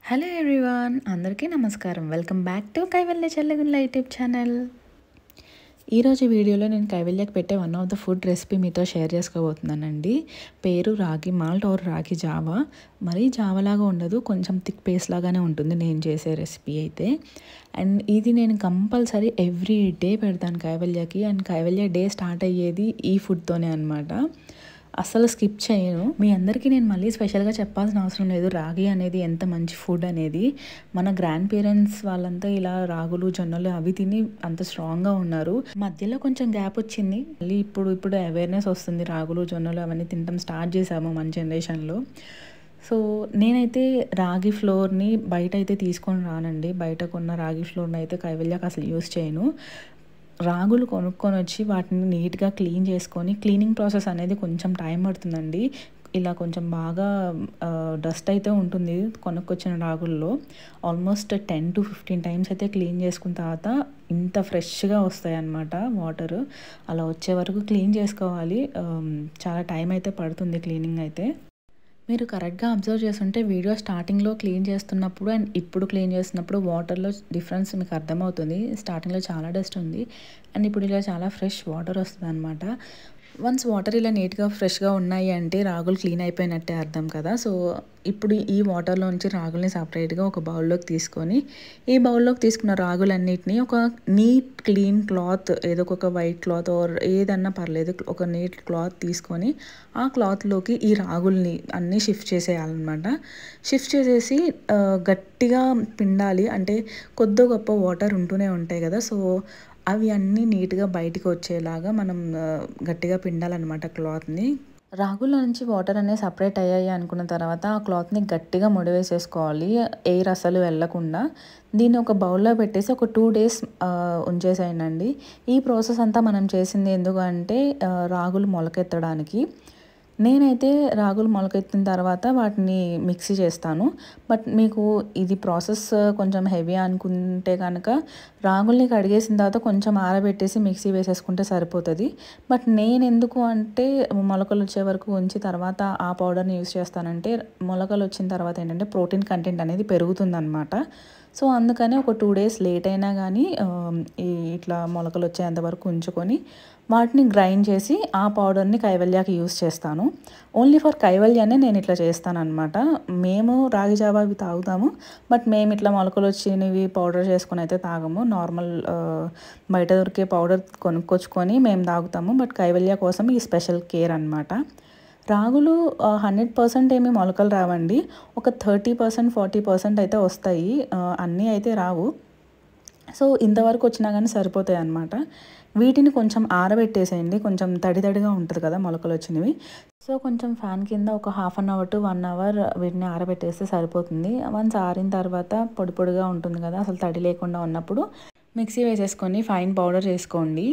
Hello everyone, అందరికీ నమస్కారం. Welcome back to Kaivalya Challagundla YouTube channel. ఈరోజు వీడియోలో నేను కైవల్యకి పెట్టే one of the food recipe మీతో షేర్ చేసుకోబోతున్నానండి. పేరు రాగి మాల్ట్ ఆర్ రాగి జావా. మరీ జావలాగా ఉండదు, కొంచెం థిక్ పేస్ట్ లాగానే ఉంటుంది నేను చేసే రెసిపీ అయితే. అండ్ ఇది నేను కంపల్సరీ ఎవ్రీ డే పెడతాను కైవల్యకి. అండ్ కైవల్య డే స్టార్ట్ అయ్యేది ఈ ఫుడ్తోనే అనమాట. అస్సలు స్కిప్ చేయను. మీ అందరికీ నేను మళ్ళీ స్పెషల్గా చెప్పాల్సిన అవసరం లేదు రాగి అనేది ఎంత మంచి ఫుడ్ అనేది. మన గ్రాండ్ పేరెంట్స్ వాళ్ళంతా ఇలా రాగులు జొన్నలు అవి తిని అంత స్ట్రాంగ్గా ఉన్నారు. మధ్యలో కొంచెం గ్యాప్ వచ్చింది, మళ్ళీ ఇప్పుడు అవేర్నెస్ వస్తుంది. రాగులు జొన్నలు అవన్నీ తినడం స్టార్ట్ చేసాము మన జనరేషన్లో. సో నేనైతే రాగి ఫ్లోర్ని బయట అయితే తీసుకొని రానండి. బయట కొన్న రాగి ఫ్లోర్ని అయితే కైవల్యకి అసలు యూస్ చేయను. రాగులు కొనుక్కొని వచ్చి వాటిని నీట్గా క్లీన్ చేసుకొని, క్లీనింగ్ ప్రాసెస్ అనేది కొంచెం టైం పడుతుందండి. ఇలా కొంచెం బాగా డస్ట్ అయితే ఉంటుంది కొనుక్కొచ్చిన రాగుల్లో. ఆల్మోస్ట్ 10 to 15 టైమ్స్ అయితే క్లీన్ చేసుకున్న తర్వాత ఇంత ఫ్రెష్గా వస్తాయి అన్నమాట వాటర్. అలా వచ్చే వరకు క్లీన్ చేసుకోవాలి. చాలా టైం అయితే పడుతుంది క్లీనింగ్ అయితే. మీరు కరెక్ట్గా అబ్జర్వ్ చేస్తుంటే వీడియో స్టార్టింగ్లో క్లీన్ చేస్తున్నప్పుడు అండ్ ఇప్పుడు క్లీన్ చేస్తున్నప్పుడు వాటర్లో డిఫరెన్స్ మీకు అర్థమవుతుంది. స్టార్టింగ్లో చాలా డస్ట్ ఉంది అండ్ ఇప్పుడు ఇలా చాలా ఫ్రెష్ వాటర్ వస్తుంది అనమాట. వన్స్ వాటర్ ఇలా నీట్గా ఫ్రెష్గా ఉన్నాయి అంటే రాగులు క్లీన్ అయిపోయినట్టే అర్థం కదా. సో ఇప్పుడు ఈ వాటర్లోంచి రాగుల్ని సపరేట్గా ఒక బౌల్లోకి తీసుకొని, ఈ బౌల్లోకి తీసుకున్న రాగులన్నిటిని ఒక నీట్ క్లీన్ క్లాత్, ఏదో ఒక వైట్ క్లాత్ ఆర్ ఏదన్నా పర్లేదు, ఒక నీట్ క్లాత్ తీసుకొని ఆ క్లాత్లోకి ఈ రాగుల్ని అన్నీ షిఫ్ట్ చేసేయాలన్నమాట. షిఫ్ట్ చేసేసి గట్టిగా పిండాలి. అంటే కొద్ది గొప్ప వాటర్ ఉంటూనే ఉంటాయి కదా, సో అవి అన్నీ నీట్గా బయటికి వచ్చేలాగా మనం గట్టిగా పిండాలన్నమాట క్లాత్ని. రాగుల నుంచి వాటర్ అనేది సపరేట్ అయ్యాయి అనుకున్న తర్వాత ఆ క్లాత్ని గట్టిగా ముడివేసేసుకోవాలి, ఎయిర్ అసలు వెళ్ళకుండా. దీన్ని ఒక బౌల్లో పెట్టేసి ఒక 2 days ఉంచేసేయండి. ఈ ప్రాసెస్ అంతా మనం చేసింది ఎందుకంటే రాగులు మొలకెత్తడానికి. నేనైతే రాగులు మొలకెత్తిన తర్వాత వాటిని మిక్సీ చేస్తాను. బట్ మీకు ఇది ప్రాసెస్ కొంచెం హెవీ అనుకుంటే కనుక రాగుల్ని కడిగేసిన తర్వాత కొంచెం ఆరబెట్టేసి మిక్సీ వేసేసుకుంటే సరిపోతుంది. బట్ నేను ఎందుకు అంటే మొలకలు వచ్చే వరకు ఉంచి తర్వాత ఆ పౌడర్ని యూస్ చేస్తానంటే, మొలకలు వచ్చిన తర్వాత ఏంటంటే ప్రోటీన్ కంటెంట్ అనేది పెరుగుతుందన్నమాట. సో అందుకని ఒక 2 days లేట్ అయినా కానీ ఇట్లా మొలకలు వచ్చేంత వరకు ఉంచుకొని వాటిని గ్రైండ్ చేసి ఆ పౌడర్ని కైవల్యాకి యూస్ చేస్తాను. ఓన్లీ ఫర్ కైవల్యానే నేను ఇట్లా చేస్తాను అనమాట. మేము రాగి జావా అవి తాగుతాము, బట్ మేము ఇట్లా మొలకలు వచ్చినవి పౌడర్ చేసుకొని అయితే తాగము. నార్మల్ బయట దొరికే పౌడర్ కొనుక్కొచ్చుకొని మేము తాగుతాము. బట్ కైవల్య కోసం ఈ స్పెషల్ కేర్ అనమాట. రాగులు 100% ఏమి మొలకలు రావండి, ఒక 30% 40% అయితే వస్తాయి, అన్నీ అయితే రావు. సో ఇంతవరకు వచ్చినా కానీ సరిపోతాయి అన్నమాట. వీటిని కొంచెం ఆరబెట్టేసేయండి, కొంచెం తడిగా ఉంటుంది కదా మొలకలు వచ్చినవి. సో కొంచెం ఫ్యాన్ కింద ఒక 1/2 hour to 1 hour వీటిని ఆరబెట్టేస్తే సరిపోతుంది. వన్స్ ఆరిన తర్వాత పొడి పొడిగా ఉంటుంది కదా, అసలు తడి లేకుండా ఉన్నప్పుడు మిక్సీ వేసేసుకొని ఫైన్ పౌడర్ చేసుకోండి.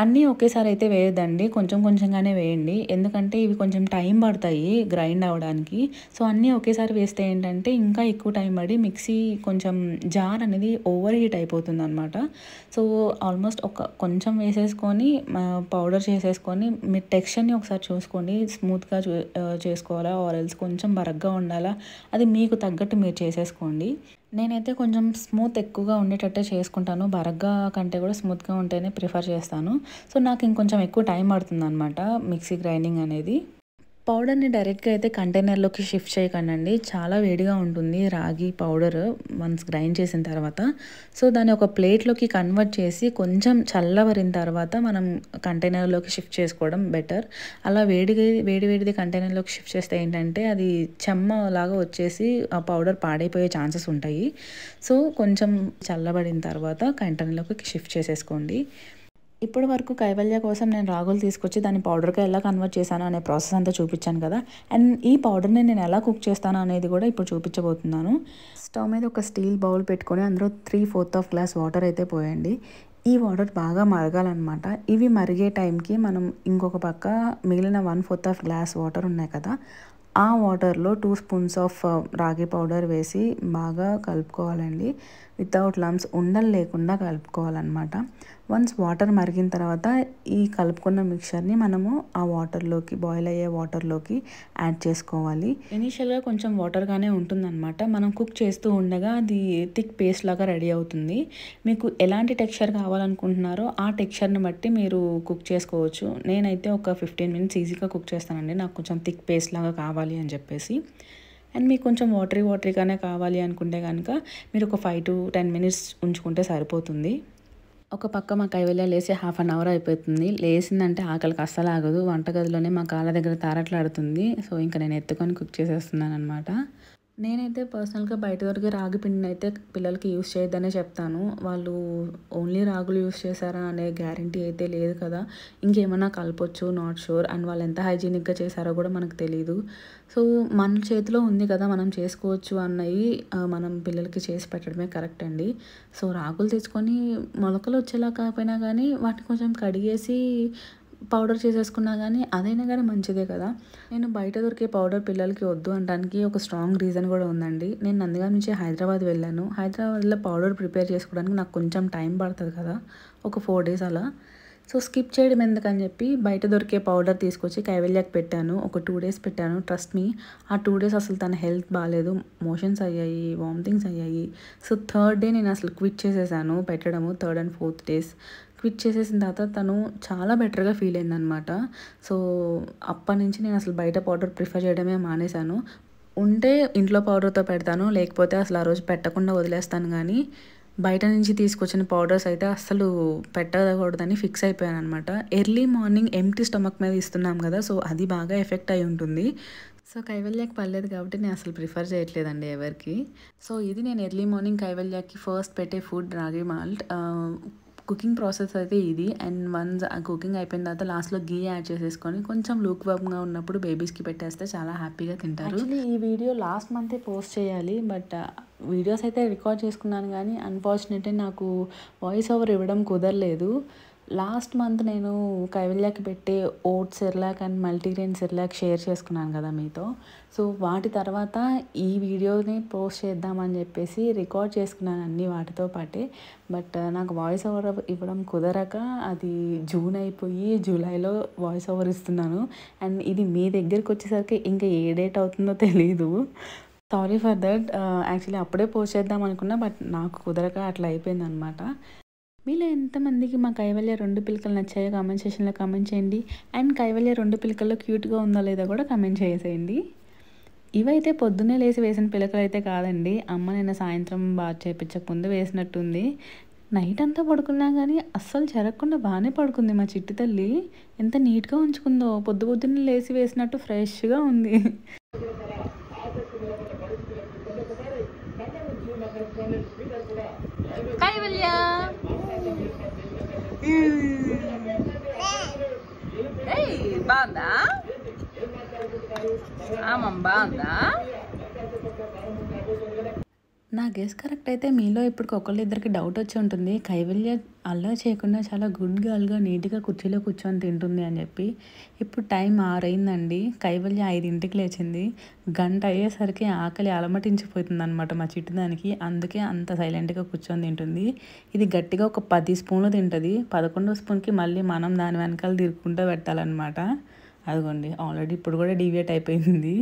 అన్నీ ఒకేసారి అయితే వేయద్దండి, కొంచెం కొంచెంగానే వేయండి, ఎందుకంటే ఇవి కొంచెం టైం పడతాయి గ్రైండ్ అవ్వడానికి. సో అన్నీ ఒకేసారి వేస్తే ఏంటంటే ఇంకా ఎక్కువ టైం పడి మిక్సీ కొంచెం జార్ అనేది ఓవర్ హీట్ అయిపోతుంది అనమాట. సో ఆల్మోస్ట్ కొంచెం వేసేసుకొని పౌడర్ చేసేసుకొని మీరు టెక్స్చర్ని ఒకసారి చూసుకోండి. స్మూత్గా చేసుకోవాలా ఆరెల్స్ కొంచెం బరగ్గా ఉండాలా, అది మీకు తగ్గట్టు మీరు చేసేసుకోండి. నేనైతే కొంచెం స్మూత్ ఎక్కువగా ఉండేటట్టే చేసుకుంటాను, బరగ్గా కంటే కూడా స్మూత్గా ఉంటేనే ప్రిఫర్ చేస్తాను. సో నాకు ఇంకొంచెం ఎక్కువ టైం పడుతుంది అనమాట మిక్సీ గ్రైండింగ్ అనేది. పౌడర్ని డైరెక్ట్గా అయితే కంటైనర్లోకి షిఫ్ట్ చేయకండి, చాలా వేడిగా ఉంటుంది రాగి పౌడర్ వన్స్ గ్రైండ్ చేసిన తర్వాత. సో దాన్ని ఒక ప్లేట్లోకి కన్వర్ట్ చేసి కొంచెం చల్లబరిన తర్వాత మనం కంటైనర్లోకి షిఫ్ట్ చేసుకోవడం బెటర్. అలా వేడిది కంటైనర్లోకి షిఫ్ట్ చేస్తే ఏంటంటే అది చెమ్మ లాగా వచ్చేసి ఆ పౌడర్ పాడైపోయే ఛాన్సెస్ ఉంటాయి. సో కొంచెం చల్లబడిన తర్వాత కంటైనర్లోకి షిఫ్ట్ చేసేసుకోండి. ఇప్పటి వరకు కైవల్య కోసం నేను రాగులు తీసుకొచ్చి దాన్ని పౌడర్గా ఎలా కన్వర్ట్ చేశాను అనే ప్రాసెస్ అంతా చూపించాను కదా. అండ్ ఈ పౌడర్ని నేను ఎలా కుక్ చేస్తాను అనేది కూడా ఇప్పుడు చూపించబోతున్నాను. స్టవ్ మీద ఒక స్టీల్ బౌల్ పెట్టుకొని అందులో 3/4 గ్లాస్ వాటర్ అయితే పోయండి. ఈ వాటర్ బాగా మరగాలన్నమాట. ఇవి మరిగే టైంకి మనం ఇంకొక పక్క మిగిలిన 1/4 గ్లాస్ వాటర్ ఉన్నాయి కదా, ఆ వాటర్లో 2 spoons ఆఫ్ రాగి పౌడర్ వేసి బాగా కలుపుకోవాలండి. వితౌట్ లంప్స్, ఉండలు లేకుండా కలుపుకోవాలన్నమాట. వన్స్ వాటర్ మరిగిన తర్వాత ఈ కలుపుకున్న మిక్చర్ని మనము ఆ వాటర్లోకి, బాయిల్ అయ్యే వాటర్లోకి యాడ్ చేసుకోవాలి. ఇనీషియల్గా కొంచెం వాటర్గానే ఉంటుందన్నమాట. మనం కుక్ చేస్తూ ఉండగా అది థిక్ పేస్ట్ లాగా రెడీ అవుతుంది. మీకు ఎలాంటి టెక్స్చర్ కావాలనుకుంటున్నారో ఆ టెక్స్చర్ని బట్టి మీరు కుక్ చేసుకోవచ్చు. నేనైతే ఒక 15 minutes ఈజీగా కుక్ చేస్తానండి, నాకు కొంచెం థిక్ పేస్ట్ లాగా కావాలి అని చెప్పేసి. అండ్ మీకు కొంచెం వాటరీగానే కావాలి అనుకుంటే కనుక మీరు ఒక 5 to 10 minutes ఉంచుకుంటే సరిపోతుంది. ఒక పక్క మా కైవల్య లేసి 1/2 hour అయిపోతుంది. లేసిందంటే ఆకలికి అస్సలు ఆగదు. వంటగదిలోనే మా కాళ్ళ దగ్గర తారట్లాడుతుంది. సో ఇంకా నేను ఎత్తుకొని కుక్ చేసేస్తున్నాను అనమాట. నేనైతే పర్సనల్గా బయట దొరికే రాగి పిండిని అయితే పిల్లలకి యూస్ చేయొద్దనే చెప్తాను. వాళ్ళు ఓన్లీ రాగులు యూస్ చేశారా అనే గ్యారంటీ అయితే లేదు కదా, ఇంకేమైనా కలపొచ్చు, నాట్ షూర్. అండ్ వాళ్ళు ఎంత హైజీనిక్గా చేశారో కూడా మనకు తెలియదు. సో మన చేతిలో ఉంది కదా, మనం చేసుకోవచ్చు అన్నవి మనం పిల్లలకి చేసి పెట్టడమే కరెక్ట్ అండి. సో రాగులు తెచ్చుకొని మొలకలు వచ్చేలా కాకపోయినా కానీ వాటిని కొంచెం కడిగేసి పౌడర్ చేసేసుకున్నా కానీ అదైనా కానీ మంచిదే కదా. నేను బయట దొరికే పౌడర్ పిల్లలకి వద్దు అనడానికి ఒక స్ట్రాంగ్ రీజన్ కూడా ఉందండి. నేను నందిగామ నుంచి హైదరాబాద్ వెళ్ళాను. హైదరాబాద్లో పౌడర్ ప్రిపేర్ చేసుకోవడానికి నాకు కొంచెం టైం పడుతుంది కదా, ఒక 4 days అలా. సో స్కిప్ చేయడం ఎందుకని చెప్పి బయట దొరికే పౌడర్ తీసుకొచ్చి కైవల్యకి పెట్టాను. ఒక 2 days పెట్టాను. ట్రస్ట్ మీ, ఆ 2 days అసలు తన హెల్త్ బాగాలేదు, మోషన్స్ అయ్యాయి, వామిటింగ్స్ అయ్యాయి. సో 3rd day నేను అసలు క్విట్ చేసేసాను పెట్టడము. 3rd and 4th days quit చేసేసిన తర్వాత తను చాలా బెటర్గా ఫీల్ అయిందనమాట. సో అప్పటి నుంచి నేను అసలు బయట పౌడర్ ప్రిఫర్ చేయడమే మానేశాను. ఉంటే ఇంట్లో పౌడర్తో పెడతాను, లేకపోతే అసలు ఆ రోజు పెట్టకుండా వదిలేస్తాను. కానీ బయట నుంచి తీసుకొచ్చిన పౌడర్స్ అయితే అస్సలు పెట్టకూడదని ఫిక్స్ అయిపోయాను అనమాట. ఎర్లీ మార్నింగ్ ఎంప్టీ స్టమక్ మీద ఇస్తున్నాం కదా, సో అది బాగా ఎఫెక్ట్ అయి ఉంటుంది. సో కైవల్యకి పర్లేదు కాబట్టి నేను అసలు ప్రిఫర్ చేయట్లేదండి ఎవరికి. సో ఇది నేను ఎర్లీ మార్నింగ్ కైవల్యకి ఫస్ట్ పెట్టే ఫుడ్ రాగి మాల్ట్. కుకింగ్ ప్రాసెస్ అయితే ఇది. అండ్ వన్స్ ఆ కుకింగ్ అయిపోయిన తర్వాత లాస్ట్లో గీ యాడ్ చేసేసుకొని కొంచెం లూక్ వామ్గా ఉన్నప్పుడు బేబీస్కి పెట్టేస్తే చాలా హ్యాపీగా తింటారు. ఈ వీడియో లాస్ట్ మంతే పోస్ట్ చేయాలి, బట్ వీడియోస్ అయితే రికార్డ్ చేసుకున్నాను కానీ అన్ఫార్చునేట్లీ నాకు వాయిస్ ఓవర్ ఇవ్వడం కుదరలేదు. లాస్ట్ మంత్ నేను కైవల్యకి పెట్టే oats Cerelac and multigrain Cerelac share చేసుకున్నాను కదా మీతో. సో వాటి తర్వాత ఈ వీడియోని పోస్ట్ చేద్దామని చెప్పేసి రికార్డ్ చేసుకున్నాను అన్నీ వాటితో పాటే. బట్ నాకు వాయిస్ ఓవర్ ఇవ్వడం కుదరక అది జూన్ అయిపోయి జూలైలో వాయిస్ ఓవర్ ఇస్తున్నాను. అండ్ ఇది మీ దగ్గరికి వచ్చేసరికి ఇంకా ఏ డేట్ అవుతుందో తెలీదు. Sorry for that. యాక్చువల్లీ అప్పుడే పోస్ట్ చేద్దాం అనుకున్నా, బట్ నాకు కుదరక అట్లా అయిపోయింది అనమాట. మీలో ఎంతమందికి మా కైవల్య 2 పిలకలు నచ్చాయో కామెంట్ సెక్షన్లో కామెంట్ చేయండి. అండ్ కైవల్య 2 పిలకల్లో క్యూట్గా ఉందో లేదో కూడా కామెంట్ చేసేయండి. ఇవైతే పొద్దున్నే లేచి వేసిన పిలకలు అయితే కాదండి, అమ్మ నిన్న సాయంత్రం బాగా చేపించక ముందు వేసినట్టుంది. నైట్ అంతా పడుకున్నా కానీ అస్సలు జరగకుండా బాగానే పడుకుంది మా చిట్టి తల్లి. ఎంత నీట్గా ఉంచుకుందో, పొద్దున్నే లేచి వేసినట్టు ఫ్రెష్గా ఉంది. కైవల్య బాగుందా? బాగుందా? నా గెస్ కరెక్ట్ అయితే మీలో ఇప్పుడు ఒకళ్ళిద్దరికి డౌట్ వచ్చి ఉంటుంది, కైవల్య అలా చేయకుండా చాలా గుడ్ గర్ల్గా నీట్గా కుర్చీలో కూర్చొని తింటుంది అని చెప్పి. ఇప్పుడు టైం 6 అయిందండి. కైవల్య 5ంటికి లేచింది. గంట అయ్యేసరికి ఆకలి అలమటించిపోతుంది అనమాట మా చిట్టుదానికి. అందుకే అంత సైలెంట్గా కూర్చొని తింటుంది. ఇది గట్టిగా ఒక 10 స్పూన్లు తింటుంది. 11వ స్పూన్కి మళ్ళీ మనం దాని వెనకాల తిరుక్కుంటూ పెట్టాలన్నమాట. అదిగోండి ఆల్రెడీ ఇప్పుడు కూడా డీవియేట్ అయిపోయింది.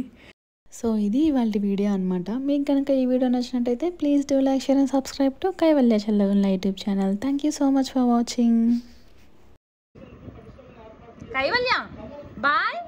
సో ఇది ఇవాళ వీడియో అనమాట. మీకు కనుక ఈ వీడియో నచ్చినట్టయితే please do like, share and subscribe to Kaivalya Challagundla YouTube channel. Thank you so much for watching. Kaivalya bye.